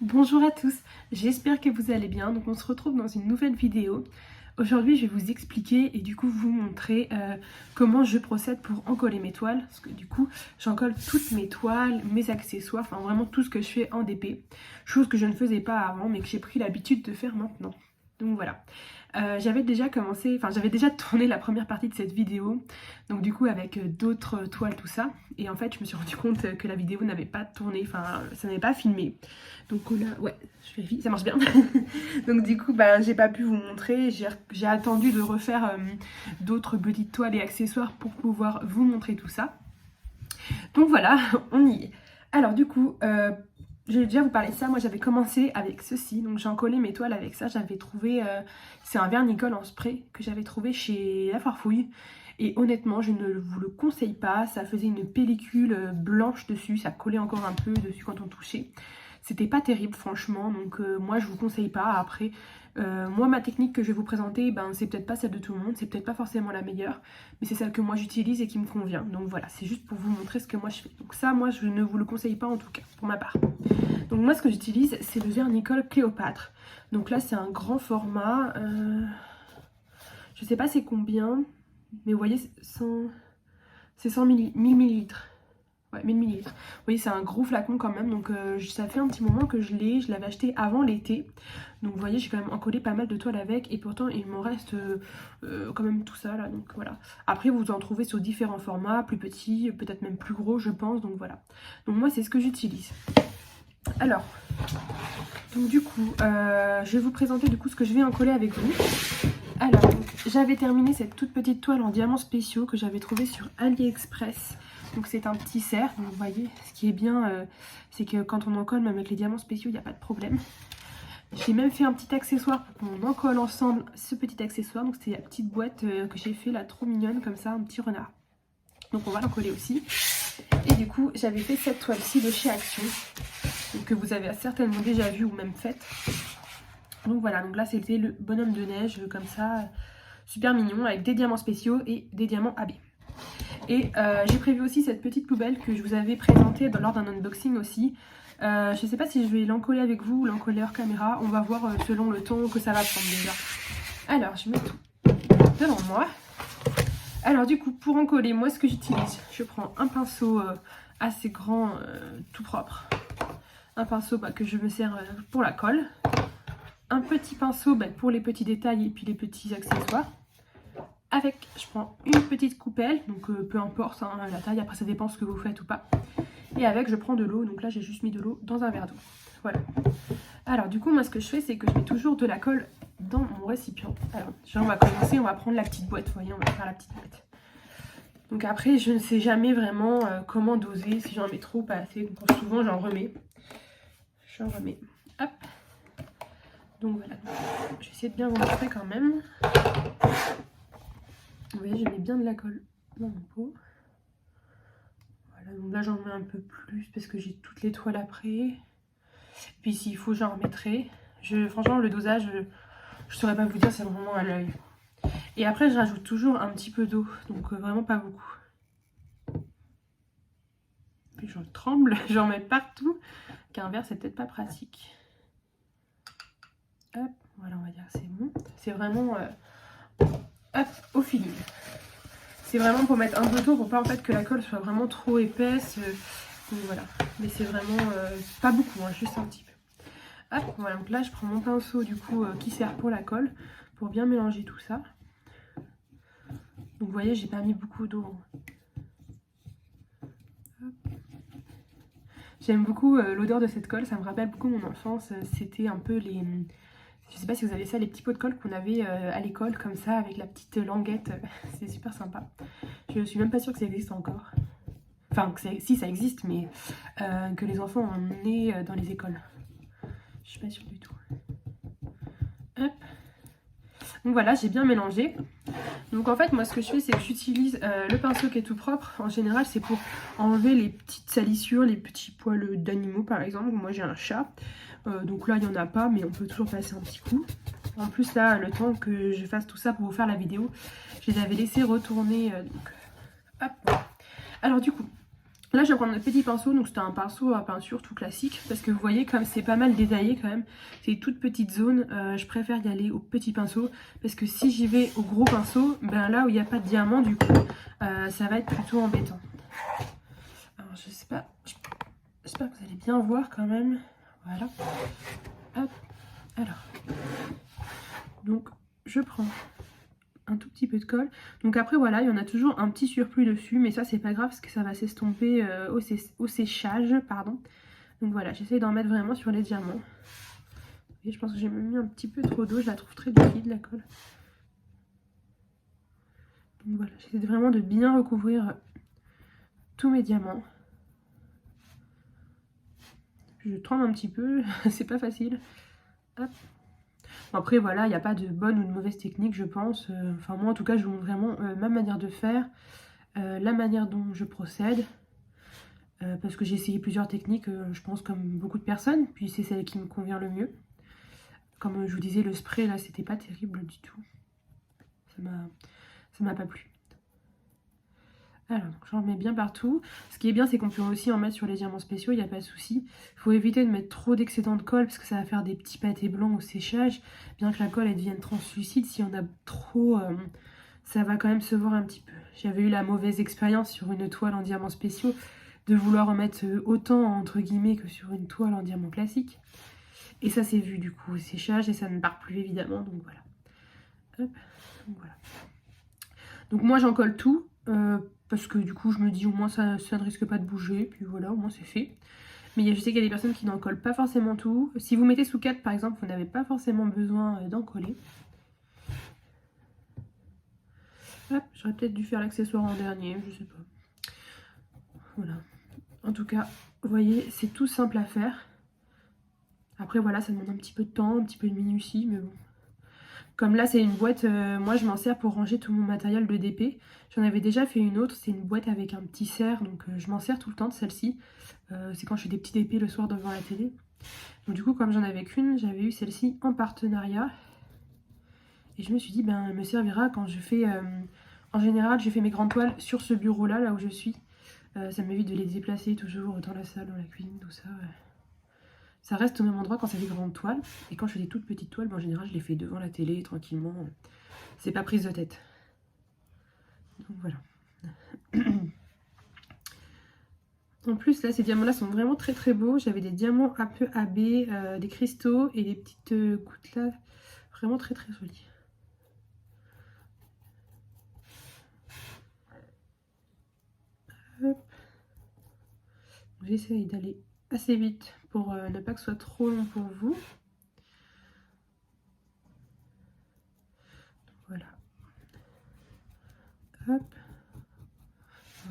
Bonjour à tous, j'espère que vous allez bien. Donc on se retrouve dans une nouvelle vidéo. Aujourd'hui je vais vous expliquer et du coup vous montrer comment je procède pour encoller mes toiles. Parce que du coup j'encolle toutes mes toiles, mes accessoires, enfin vraiment tout ce que je fais en DP. Chose que je ne faisais pas avant mais que j'ai pris l'habitude de faire maintenant. Donc voilà. J'avais déjà tourné la première partie de cette vidéo, donc du coup avec d'autres toiles, tout ça, et en fait je me suis rendu compte que la vidéo n'avait pas tourné, enfin ça n'avait pas filmé, donc là, ouais, je vérifie, ça marche bien. Donc du coup, j'ai pas pu vous montrer, j'ai attendu de refaire d'autres petites toiles et accessoires pour pouvoir vous montrer tout ça. Donc voilà, on y est. Alors du coup, je vais déjà vous parler de ça. Moi j'avais commencé avec ceci, donc j'ai encollé mes toiles avec ça. J'avais trouvé, c'est un vernicole en spray que j'avais trouvé chez La Farfouille. Et honnêtement, je ne vous le conseille pas. Ça faisait une pellicule blanche dessus, ça collait encore un peu dessus quand on touchait. C'était pas terrible franchement, donc moi je vous conseille pas. Après, moi ma technique que je vais vous présenter, c'est peut-être pas celle de tout le monde, c'est peut-être pas forcément la meilleure, mais c'est celle que moi j'utilise et qui me convient. Donc voilà, c'est juste pour vous montrer ce que moi je fais. Donc ça, moi je ne vous le conseille pas en tout cas, pour ma part. Donc moi ce que j'utilise, c'est le vernicole Cléopâtre. Donc là c'est un grand format, je sais pas c'est combien, mais vous voyez c'est 100 millilitres. Ouais, 1000 ml. Vous voyez, c'est un gros flacon quand même. Donc ça fait un petit moment que je l'avais acheté avant l'été. Donc vous voyez, j'ai quand même encollé pas mal de toiles avec. Et pourtant, il m'en reste quand même tout ça là. Donc voilà. Après, vous en trouvez sur différents formats, plus petits, peut-être même plus gros, je pense. Donc voilà. Donc moi, c'est ce que j'utilise. Alors, donc du coup, je vais vous présenter du coup ce que je vais encoller avec vous. Alors, j'avais terminé cette toute petite toile en diamants spéciaux que j'avais trouvée sur AliExpress. Donc c'est un petit cerf, donc vous voyez, ce qui est bien, c'est que quand on encolle, même avec les diamants spéciaux, il n'y a pas de problème. J'ai même fait un petit accessoire pour qu'on encolle ensemble ce petit accessoire. Donc c'est la petite boîte que j'ai fait là, trop mignonne, comme ça, un petit renard. Donc on va l'encoller aussi. Et du coup, j'avais fait cette toile-ci de chez Action, donc, que vous avez certainement déjà vu ou même faite. Donc voilà, donc là c'était le bonhomme de neige, comme ça, super mignon, avec des diamants spéciaux et des diamants AB. Et j'ai prévu aussi cette petite poubelle que je vous avais présentée lors d'un unboxing aussi. Je ne sais pas si je vais l'encoller avec vous ou l'encoller hors caméra. On va voir selon le temps que ça va prendre déjà. Alors, je mets tout devant moi. Alors du coup, pour encoller, moi ce que j'utilise, je prends un pinceau assez grand, tout propre. Un pinceau que je me sers pour la colle. Un petit pinceau pour les petits détails et puis les petits accessoires. Avec, je prends une petite coupelle, donc peu importe la taille, après ça dépend ce que vous faites ou pas. Et avec, je prends de l'eau, donc là j'ai juste mis de l'eau dans un verre d'eau. Voilà. Alors du coup, moi ce que je fais, c'est que je mets toujours de la colle dans mon récipient. Alors déjà on va commencer, on va prendre la petite boîte, vous voyez, on va faire la petite boîte. Donc après, je ne sais jamais vraiment comment doser, si j'en mets trop ou pas assez, donc souvent j'en remets. J'en remets, hop. Donc voilà, je vais essayer de bien vous montrer quand même. Vous voyez, je mets bien de la colle dans mon pot. Voilà, donc là j'en mets un peu plus parce que j'ai toutes les toiles après. Puis s'il faut, j'en remettrai. Franchement, le dosage, je saurais pas vous dire, c'est vraiment à l'œil. Et après, je rajoute toujours un petit peu d'eau, donc vraiment pas beaucoup. Puis je tremble, j'en mets partout, qu'un verre c'est peut-être pas pratique. Hop, voilà, on va dire que c'est bon. C'est vraiment hop, au feeling. C'est vraiment pour mettre un peu d'eau pour pas en fait que la colle soit vraiment trop épaisse. Donc voilà, mais c'est vraiment pas beaucoup, juste un petit peu. Hop, voilà, donc là je prends mon pinceau du coup qui sert pour la colle, pour bien mélanger tout ça. Donc vous voyez, j'ai pas mis beaucoup d'eau. J'aime beaucoup l'odeur de cette colle, ça me rappelle beaucoup mon enfance. C'était un peu les... Je sais pas si vous avez ça, les petits pots de colle qu'on avait à l'école, comme ça, avec la petite languette. C'est super sympa. Je suis même pas sûre que ça existe encore. Enfin, si ça existe, mais que les enfants en aient dans les écoles. Je suis pas sûre du tout. Hop. Donc voilà, j'ai bien mélangé. Donc en fait, moi ce que je fais, c'est que j'utilise le pinceau qui est tout propre. En général, c'est pour enlever les petites salissures, les petits poils d'animaux par exemple. Moi j'ai un chat. Donc là, il n'y en a pas, mais on peut toujours passer un petit coup. En plus, là, le temps que je fasse tout ça pour vous faire la vidéo, je les avais laissés retourner. Donc, hop. Alors du coup, Là, je vais prendre le petit pinceau, donc c'était un pinceau à peinture tout classique, parce que vous voyez, comme c'est pas mal détaillé quand même, c'est toute petite zone, je préfère y aller au petit pinceau, parce que si j'y vais au gros pinceau, ben là où il n'y a pas de diamant, du coup, ça va être plutôt embêtant. Alors, je sais pas, j'espère que vous allez bien voir quand même. Voilà. Hop. Alors, donc, je prends un tout petit peu de colle. Donc après voilà, il y en a toujours un petit surplus dessus, mais ça c'est pas grave parce que ça va s'estomper au séchage, pardon. Donc voilà, j'essaie d'en mettre vraiment sur les diamants. Et je pense que j'ai mis un petit peu trop d'eau, je la trouve très liquide la colle. Donc voilà, j'essaie vraiment de bien recouvrir tous mes diamants. Je tremble un petit peu, c'est pas facile. Hop. Bon, après voilà, il n'y a pas de bonne ou de mauvaise technique je pense. Enfin moi en tout cas je vous montre vraiment ma manière de faire. La manière dont je procède, parce que j'ai essayé plusieurs techniques, je pense comme beaucoup de personnes, puis c'est celle qui me convient le mieux. Comme je vous disais, le spray là c'était pas terrible du tout, ça m'a pas plu. Alors j'en mets bien partout. Ce qui est bien c'est qu'on peut aussi en mettre sur les diamants spéciaux, il n'y a pas de souci. Il faut éviter de mettre trop d'excédent de colle parce que ça va faire des petits pâtés blancs au séchage, bien que la colle elle devienne translucide. Si on a trop, ça va quand même se voir un petit peu. J'avais eu la mauvaise expérience sur une toile en diamants spéciaux de vouloir en mettre autant entre guillemets que sur une toile en diamant classique. Et ça s'est vu du coup au séchage et ça ne part plus évidemment, donc voilà. Hop, donc voilà. Donc moi j'en colle tout, parce que du coup je me dis au moins ça ne risque pas de bouger, puis voilà, au moins c'est fait. Mais je sais qu'il y a des personnes qui n'en collent pas forcément tout. Si vous mettez sous 4 par exemple, vous n'avez pas forcément besoin d'en coller. Hop, j'aurais peut-être dû faire l'accessoire en dernier, je sais pas. Voilà. En tout cas, vous voyez, c'est tout simple à faire. Après voilà, ça demande un petit peu de temps, un petit peu de minutie, mais bon. Comme là c'est une boîte, moi je m'en sers pour ranger tout mon matériel de DP. J'en avais déjà fait une autre, c'est une boîte avec un petit cerf, donc je m'en sers tout le temps de celle-ci. C'est quand je fais des petits DP le soir devant la télé. Donc du coup comme j'en avais qu'une, j'avais eu celle-ci en partenariat. Et je me suis dit, ben elle me servira quand je fais... en général, je fais mes grandes toiles sur ce bureau-là, là où je suis. Ça m'évite de les déplacer toujours dans la salle, dans la cuisine, tout ça. Ça reste au même endroit quand c'est des grandes toiles. Et quand je fais des toutes petites toiles, ben, en général, je les fais devant la télé, tranquillement. C'est pas prise de tête. Donc voilà. En plus, là, ces diamants-là sont vraiment très très beaux. J'avais des diamants un peu AB, des cristaux et des petites gouttes là. Vraiment très très jolies. J'essaye d'aller assez vite pour ne pas que ce soit trop long pour vous. Voilà. Hop.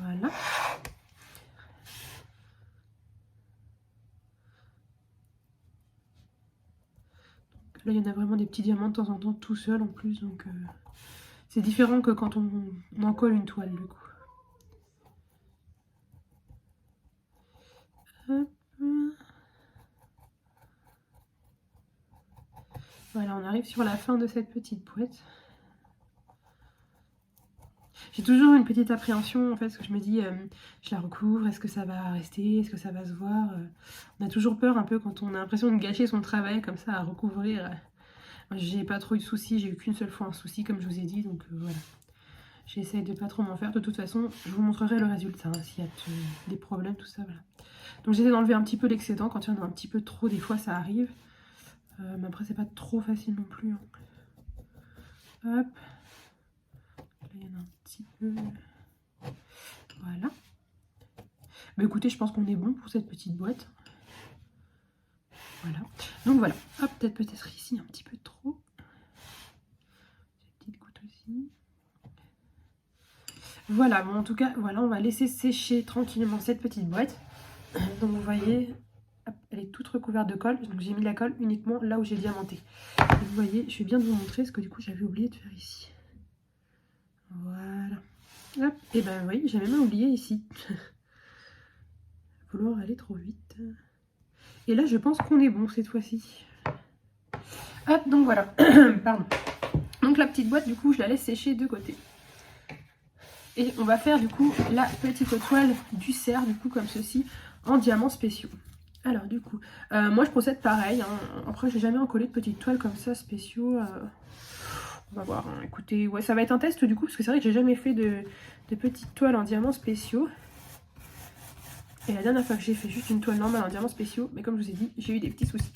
Voilà. Donc là, il y en a vraiment des petits diamants de temps en temps tout seul en plus. Donc c'est différent que quand on en colle une toile du coup. Hop. Voilà, on arrive sur la fin de cette petite boîte. J'ai toujours une petite appréhension en fait, parce que je me dis, je la recouvre, est-ce que ça va rester, est-ce que ça va se voir. On a toujours peur un peu quand on a l'impression de gâcher son travail comme ça à recouvrir. J'ai pas trop eu de soucis, j'ai eu qu'une seule fois un souci comme je vous ai dit, donc voilà. J'essaie de pas trop m'en faire, de toute façon je vous montrerai le résultat, hein, s'il y a des problèmes, tout ça, voilà. Donc j'essaie d'enlever un petit peu l'excédent, quand il y en a un petit peu trop, des fois ça arrive. Mais après c'est pas trop facile non plus. Hein. Hop. Là il y en a un petit peu. Voilà. Bah écoutez, je pense qu'on est bon pour cette petite boîte. Voilà. Donc voilà. Hop, peut-être ici un petit peu trop. Cette petite goutte aussi. Voilà, bon en tout cas, voilà, on va laisser sécher tranquillement cette petite boîte. Donc vous voyez, hop, elle est toute recouverte de colle. Donc j'ai mis la colle uniquement là où j'ai diamanté. Donc, vous voyez, je vais bien vous montrer ce que du coup j'avais oublié de faire ici. Voilà. Hop, et ben vous voyez, j'avais même oublié ici. Vouloir aller trop vite. Et là je pense qu'on est bon cette fois-ci. Hop, donc voilà. Pardon. Donc la petite boîte du coup je la laisse sécher de côté. Et on va faire du coup la petite toile du cerf, du coup comme ceci, en diamants spéciaux. Alors du coup, moi je procède pareil, hein. Après j'ai jamais encollé de petites toiles comme ça spéciaux. On va voir, hein. Écoutez, ouais ça va être un test du coup, parce que c'est vrai que j'ai jamais fait de petites toiles en diamants spéciaux. Et la dernière fois que j'ai fait juste une toile normale en diamants spéciaux, mais comme je vous ai dit, j'ai eu des petits soucis.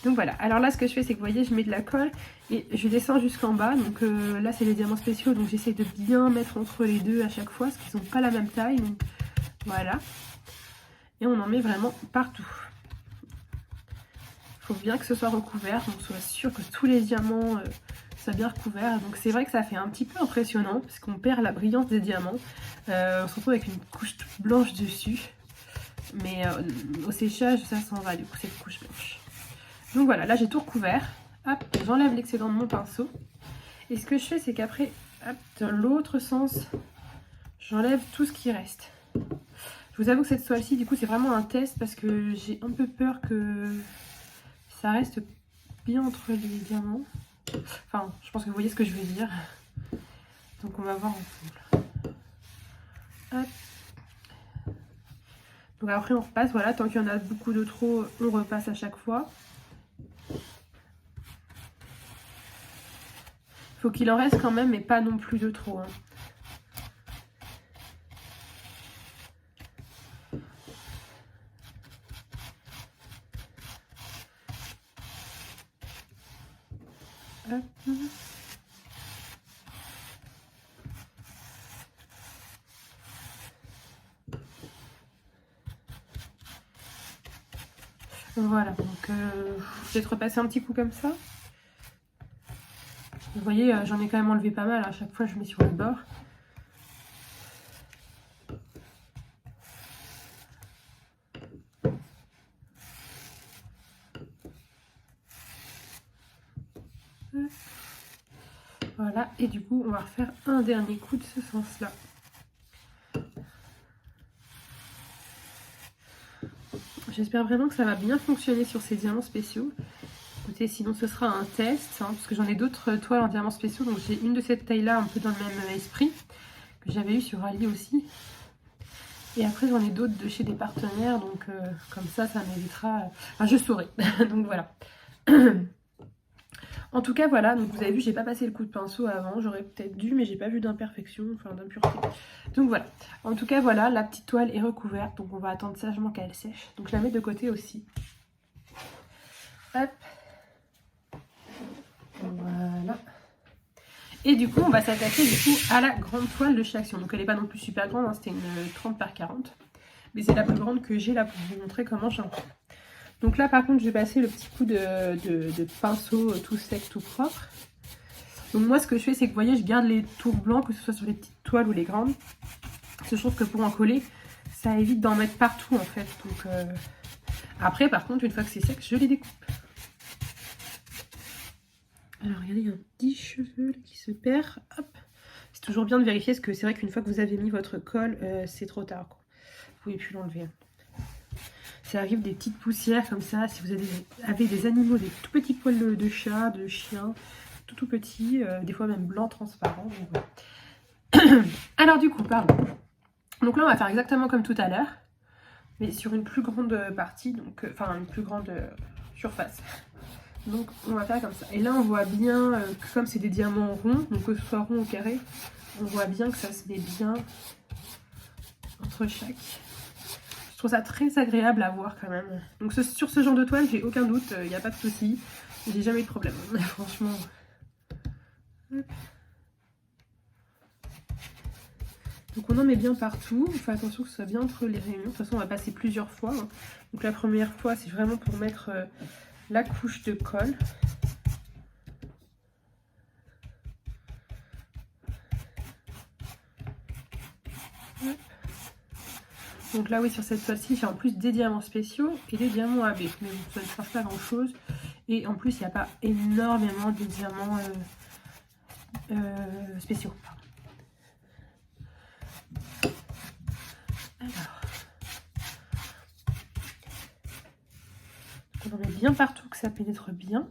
Donc voilà, alors là ce que je fais c'est que vous voyez je mets de la colle et je descends jusqu'en bas. Donc là c'est les diamants spéciaux, donc j'essaie de bien mettre entre les deux à chaque fois, parce qu'ils n'ont pas la même taille. Donc voilà. Et on en met vraiment partout. Il faut bien que ce soit recouvert, donc soit sûr que tous les diamants soient bien recouverts. Donc c'est vrai que ça fait un petit peu impressionnant, parce qu'on perd la brillance des diamants. On se retrouve avec une couche toute blanche dessus. Mais au séchage ça s'en va du coup cette couche blanche. Donc voilà, là j'ai tout recouvert. Hop, j'enlève l'excédent de mon pinceau. Et ce que je fais, c'est qu'après, hop, dans l'autre sens, j'enlève tout ce qui reste. Je vous avoue que cette toile-ci, du coup, c'est vraiment un test parce que j'ai un peu peur que ça reste bien entre les diamants. Enfin, je pense que vous voyez ce que je veux dire. Donc on va voir ensemble. Hop. Donc après on repasse, voilà, tant qu'il y en a beaucoup de trop, on repasse à chaque fois. Faut qu'il en reste quand même, mais pas non plus de trop. Hein. Hop. Voilà, donc je vais peut-être repasser un petit coup comme ça. Vous voyez, j'en ai quand même enlevé pas mal. À chaque fois, je mets sur le bord. Voilà, et du coup, on va refaire un dernier coup de ce sens-là. J'espère vraiment que ça va bien fonctionner sur ces diamants spéciaux. Écoutez, sinon ce sera un test, hein, parce que j'en ai d'autres toiles en diamants spéciaux. Donc j'ai une de cette taille-là, un peu dans le même esprit, que j'avais eu sur Ali aussi. Et après j'en ai d'autres de chez des partenaires, donc comme ça m'évitera... Enfin, je saurai, donc voilà. En tout cas, voilà, donc vous avez vu, j'ai pas passé le coup de pinceau avant, j'aurais peut-être dû, mais j'ai pas vu d'imperfection, enfin d'impureté. Donc voilà, en tout cas, voilà, la petite toile est recouverte, donc on va attendre sagement qu'elle sèche. Donc je la mets de côté aussi. Hop. Voilà. Et du coup, on va s'attaquer du coup à la grande toile de chez Action. Donc elle n'est pas non plus super grande, hein, c'était une 30 par 40. Mais c'est la plus grande que j'ai là pour vous montrer comment j'en fais. Donc là par contre je vais passer le petit coup de pinceau tout sec, tout propre. Donc moi ce que je fais c'est que vous voyez je garde les tours blancs, que ce soit sur les petites toiles ou les grandes. Parce que je trouve que pour en coller ça évite d'en mettre partout en fait. Donc après par contre une fois que c'est sec je les découpe. Alors regardez il y a un petit cheveu là, qui se perd. Hop. C'est toujours bien de vérifier parce que c'est vrai qu'une fois que vous avez mis votre colle c'est trop tard quoi. Vous pouvez plus l'enlever. Ça arrive des petites poussières comme ça, si vous avez des animaux, des tout petits poils de chat, de chien, tout petits, des fois même blancs transparents. Donc voilà. Alors du coup, pardon. Donc là on va faire exactement comme tout à l'heure, mais sur une plus grande partie, donc enfin une plus grande surface. Donc on va faire comme ça. Et là on voit bien que comme c'est des diamants ronds, donc que ce soit rond ou carré, on voit bien que ça se met bien entre chaque. Je trouve ça très agréable à voir quand même. Donc sur ce genre de toile, j'ai aucun doute, il n'y a pas de souci. J'ai jamais eu de problème, franchement. Donc on en met bien partout. On fait attention que ce soit bien entre les réunions. De toute façon, on va passer plusieurs fois. Hein. Donc la première fois, c'est vraiment pour mettre la couche de colle. Donc là, oui, sur cette toile-ci, j'ai en plus des diamants spéciaux et des diamants AB. Mais bon, ça ne change pas grand-chose. Et en plus, il n'y a pas énormément de diamants spéciaux. Alors, on en met bien partout, que ça pénètre bien.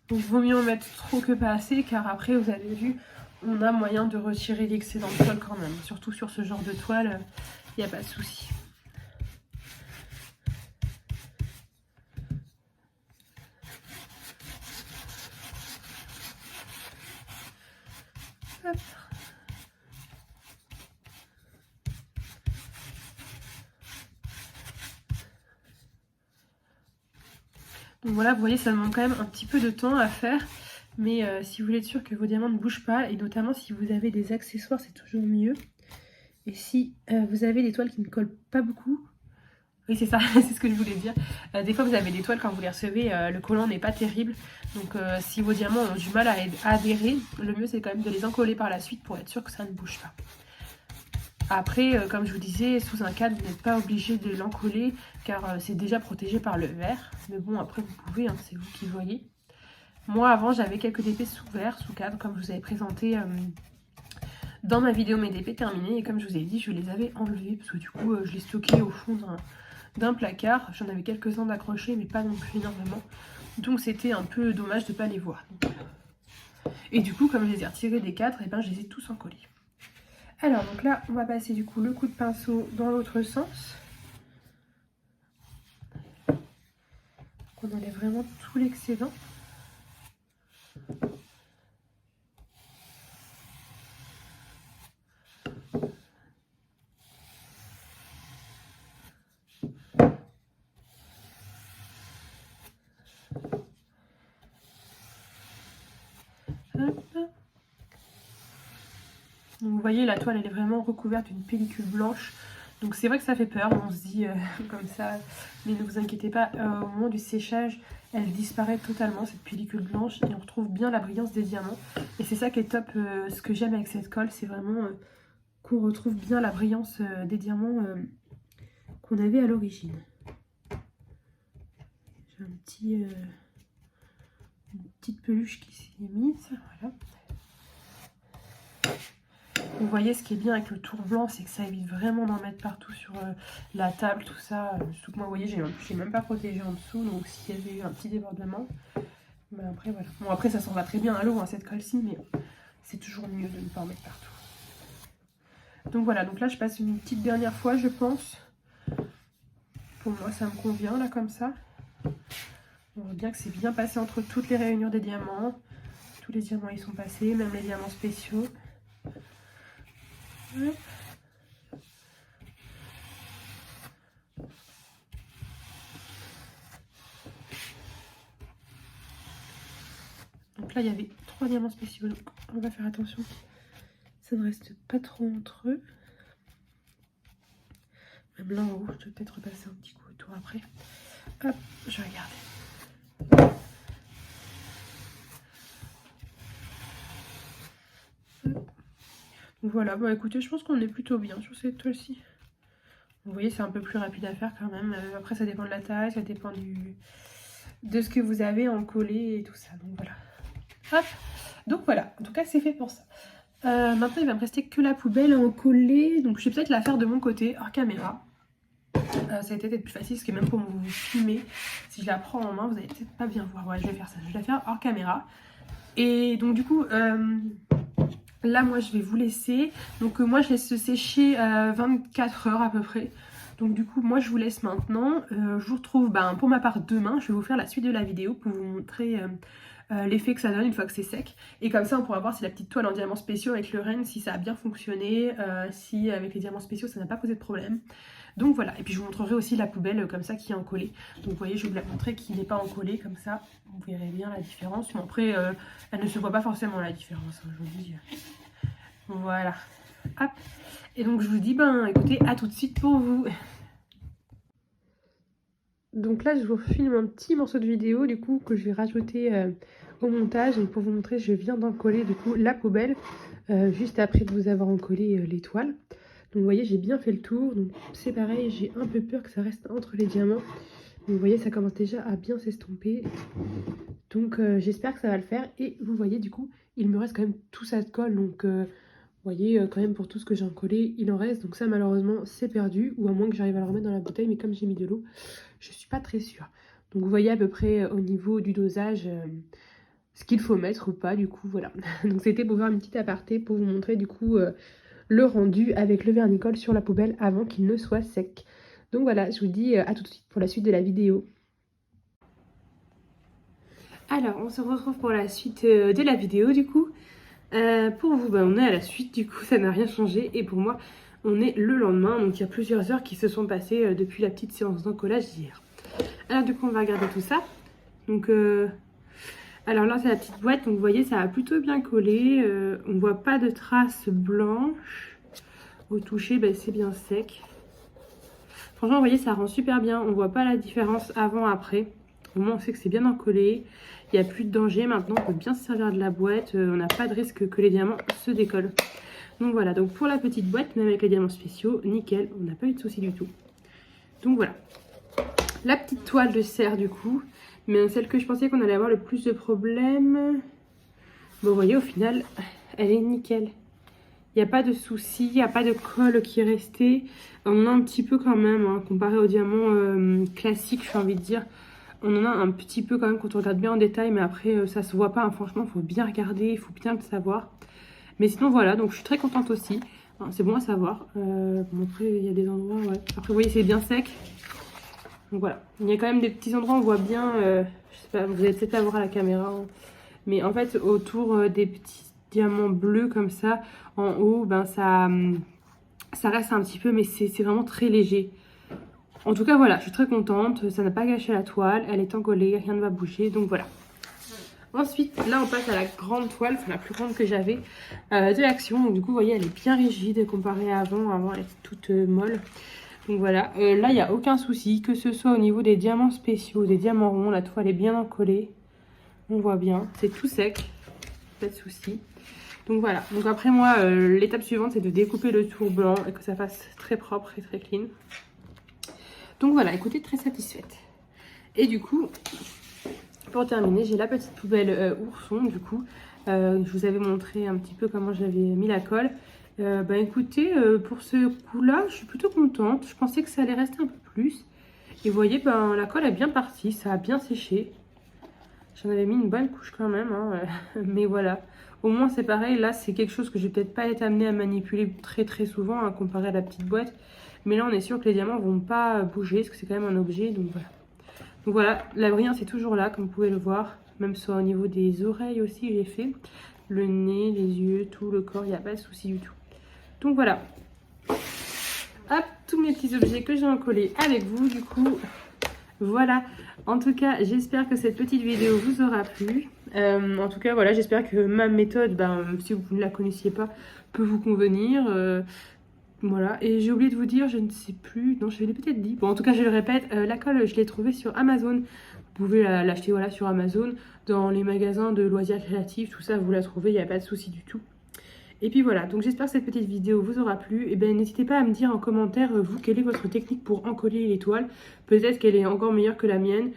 Donc il vaut mieux en mettre trop que pas assez, car après vous avez vu, on a moyen de retirer l'excédent de toile quand même. Surtout sur ce genre de toile, il n'y a pas de souci. Hop. Donc voilà, vous voyez, ça demande quand même un petit peu de temps à faire. Mais si vous voulez être sûr que vos diamants ne bougent pas, et notamment si vous avez des accessoires, c'est toujours mieux. Et si vous avez des toiles qui ne collent pas beaucoup, oui c'est ça, c'est ce que je voulais dire. Des fois vous avez des toiles, quand vous les recevez, le collant n'est pas terrible. Donc si vos diamants ont du mal à adhérer, le mieux c'est quand même de les encoller par la suite pour être sûr que ça ne bouge pas. Après, comme je vous disais, sous un cadre, vous n'êtes pas obligé de l'encoller car c'est déjà protégé par le verre. Mais bon, après vous pouvez, hein, c'est vous qui voyez. Moi avant j'avais quelques DP sous verre, sous cadre, comme je vous avais présenté dans ma vidéo mes DP terminés. Et comme je vous ai dit, je les avais enlevés parce que du coup je les stockais au fond d'un placard. J'en avais quelques-uns d'accrochés mais pas non plus énormément. Donc c'était un peu dommage de ne pas les voir. Et du coup comme je les ai retirés des cadres, et ben, je les ai tous encollés. Alors donc là on va passer du coup le coup de pinceau dans l'autre sens. On enlève vraiment tout l'excédent. Donc vous voyez, la toile elle est vraiment recouverte d'une pellicule blanche. Donc c'est vrai que ça fait peur, on se dit comme ça, mais ne vous inquiétez pas, au moment du séchage, elle disparaît totalement cette pellicule blanche et on retrouve bien la brillance des diamants. Et c'est ça qui est top, ce que j'aime avec cette colle, c'est vraiment qu'on retrouve bien la brillance des diamants qu'on avait à l'origine. J'ai une petite peluche qui s'y est mise, voilà. Vous voyez, ce qui est bien avec le tour blanc, c'est que ça évite vraiment d'en mettre partout sur la table, tout ça. Surtout que moi, vous voyez, j'ai même pas protégé en dessous, donc s'il y avait eu un petit débordement, mais après voilà. Bon, après ça s'en va très bien à l'eau, hein, cette colle-ci, mais c'est toujours mieux de ne pas en mettre partout. Donc voilà, donc là je passe une petite dernière fois, je pense. Pour moi, ça me convient là comme ça. On voit bien que c'est bien passé entre toutes les réunions des diamants. Tous les diamants ils sont passés, même les diamants spéciaux. Donc là il y avait 3 diamants spéciaux, donc on va faire attention, ça ne reste pas trop entre eux. Même là en haut, je vais peut-être repasser un petit coup autour après. Hop, je vais regarder. Donc voilà, bon écoutez, je pense qu'on est plutôt bien sur cette toile-ci. Vous voyez, c'est un peu plus rapide à faire quand même. Après, ça dépend de la taille, ça dépend de ce que vous avez en collé et tout ça. Donc voilà. Hop. Donc voilà, en tout cas, c'est fait pour ça. Maintenant, il va me rester que la poubelle à en coller. Donc je vais peut-être la faire de mon côté, hors caméra. Ça va peut-être être plus facile, parce que même pour vous filmer, si je la prends en main, vous allez peut-être pas bien voir. Ouais, je vais faire ça. Je vais la faire hors caméra. Et donc du coup... là moi je vais vous laisser, donc moi je laisse sécher 24 heures à peu près. Donc du coup moi je vous laisse maintenant, je vous retrouve pour ma part demain. Je vais vous faire la suite de la vidéo pour vous montrer l'effet que ça donne une fois que c'est sec. Et comme ça on pourra voir si la petite toile en diamants spéciaux avec le Rennes, si ça a bien fonctionné, si avec les diamants spéciaux ça n'a pas posé de problème. Donc voilà, et puis je vous montrerai aussi la poubelle comme ça qui est encollée. Donc vous voyez, je vais vous la montrer qui n'est pas encollée comme ça, vous verrez bien la différence. Mais après, elle ne se voit pas forcément la différence, hein, je vous dis. Voilà. Hop. Et donc je vous dis, écoutez, à tout de suite pour vous. Donc là, je vous filme un petit morceau de vidéo du coup que je vais rajouter au montage. Et pour vous montrer, je viens d'encoller du coup la poubelle juste après de vous avoir encollé les toiles. Donc vous voyez, j'ai bien fait le tour. Donc c'est pareil, j'ai un peu peur que ça reste entre les diamants. Donc vous voyez, ça commence déjà à bien s'estomper. Donc j'espère que ça va le faire. Et vous voyez, du coup, il me reste quand même tout ça de colle. Donc vous voyez, quand même pour tout ce que j'ai encollé, il en reste. Donc ça, malheureusement, c'est perdu. Ou à moins que j'arrive à le remettre dans la bouteille. Mais comme j'ai mis de l'eau, je suis pas très sûre. Donc vous voyez à peu près au niveau du dosage... ce qu'il faut mettre ou pas, du coup voilà. Donc c'était pour faire une petite aparté pour vous montrer du coup le rendu avec le vernicole sur la poubelle avant qu'il ne soit sec. Donc voilà, je vous dis à tout de suite pour la suite de la vidéo. Alors on se retrouve pour la suite de la vidéo du coup. Pour vous, on est à la suite du coup, ça n'a rien changé et pour moi on est le lendemain, donc il y a plusieurs heures qui se sont passées depuis la petite séance d'encollage d'hier. Alors du coup on va regarder tout ça. Donc alors là c'est la petite boîte, donc vous voyez ça a plutôt bien collé, on ne voit pas de traces blanches. Au toucher c'est bien sec. Franchement vous voyez ça rend super bien, on voit pas la différence avant après. Au moins on sait que c'est bien encollé, il n'y a plus de danger, maintenant on peut bien se servir de la boîte, on n'a pas de risque que les diamants se décollent. Donc voilà, donc pour la petite boîte, même avec les diamants spéciaux, nickel, on n'a pas eu de soucis du tout. Donc voilà, la petite toile de serre du coup, mais celle que je pensais qu'on allait avoir le plus de problèmes. Bon vous voyez au final, elle est nickel. Il n'y a pas de soucis, il n'y a pas de colle qui est resté. On en a un petit peu quand même, hein, comparé au diamant classique, j'ai envie de dire. On en a un petit peu quand même quand on regarde bien en détail, mais après ça se voit pas, hein. Franchement il faut bien regarder, il faut bien le savoir. Mais sinon voilà, donc je suis très contente aussi, enfin, c'est bon à savoir. Bon après il y a des endroits, ouais. Après vous voyez c'est bien sec. Donc voilà, il y a quand même des petits endroits où on voit bien, je sais pas, vous allez peut-être la voir à la caméra, hein. Mais en fait autour des petits diamants bleus comme ça, en haut, ça reste un petit peu, mais c'est vraiment très léger. En tout cas voilà, je suis très contente, ça n'a pas gâché la toile, elle est encollée, rien ne va bouger, donc voilà. Ensuite, là on passe à la grande toile, enfin la plus grande que j'avais de l'Action. Donc du coup, vous voyez, elle est bien rigide comparée à avant. Avant, elle était toute molle. Donc voilà, là il n'y a aucun souci, que ce soit au niveau des diamants spéciaux, des diamants ronds. La toile est bien encollée, on voit bien, c'est tout sec, pas de souci. Donc voilà, donc après moi, l'étape suivante c'est de découper le tour blanc et que ça fasse très propre et très clean. Donc voilà, écoutez, très satisfaite. Et du coup, pour terminer, j'ai la petite poubelle ourson du coup. Je vous avais montré un petit peu comment j'avais mis la colle. Écoutez, pour ce coup-là, je suis plutôt contente. Je pensais que ça allait rester un peu plus. Et vous voyez, la colle est bien partie, ça a bien séché. J'en avais mis une bonne couche quand même, hein, mais voilà. Au moins c'est pareil, là c'est quelque chose que je vais peut-être pas être amenée à manipuler très souvent, hein, comparé à la petite boîte. Mais là on est sûr que les diamants vont pas bouger, parce que c'est quand même un objet, donc voilà. Donc voilà, la brillance c'est toujours là, comme vous pouvez le voir. Même soit au niveau des oreilles aussi, j'ai fait. Le nez, les yeux, tout le corps, il n'y a pas de souci du tout. Donc voilà. Hop, tous mes petits objets que j'ai encollés avec vous, du coup. Voilà. En tout cas, j'espère que cette petite vidéo vous aura plu. En tout cas, voilà, j'espère que ma méthode, si vous ne la connaissiez pas, peut vous convenir. Voilà, et j'ai oublié de vous dire, je ne sais plus, non je l'ai peut-être dit. Bon en tout cas je le répète, la colle je l'ai trouvée sur Amazon. Vous pouvez l'acheter voilà, sur Amazon, dans les magasins de loisirs créatifs, tout ça vous la trouvez, il n'y a pas de souci du tout. Et puis voilà, donc j'espère que cette petite vidéo vous aura plu. Et n'hésitez pas à me dire en commentaire, vous, quelle est votre technique pour encoller les toiles. Peut-être qu'elle est encore meilleure que la mienne,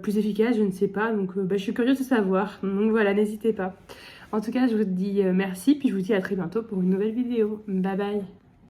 plus efficace, je ne sais pas. Donc je suis curieuse de savoir, donc voilà, n'hésitez pas. En tout cas je vous dis merci, puis je vous dis à très bientôt pour une nouvelle vidéo. Bye bye.